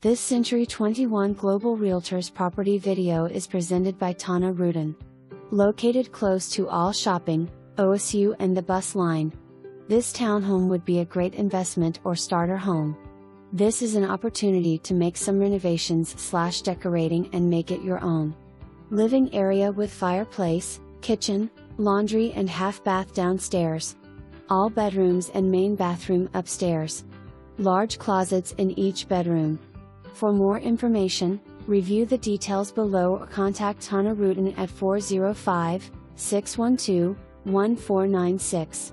This Century 21 Global Realtors property video is presented by Tana Rutan. Located close to all shopping, OSU and the bus line, this townhome would be a great investment or starter home. This is an opportunity to make some renovations/decorating and make it your own. Living area with fireplace, kitchen, laundry and half bath downstairs. All bedrooms and main bathroom upstairs. Large closets in each bedroom. For more information, review the details below or contact Tana Rutan at 405-612-1496.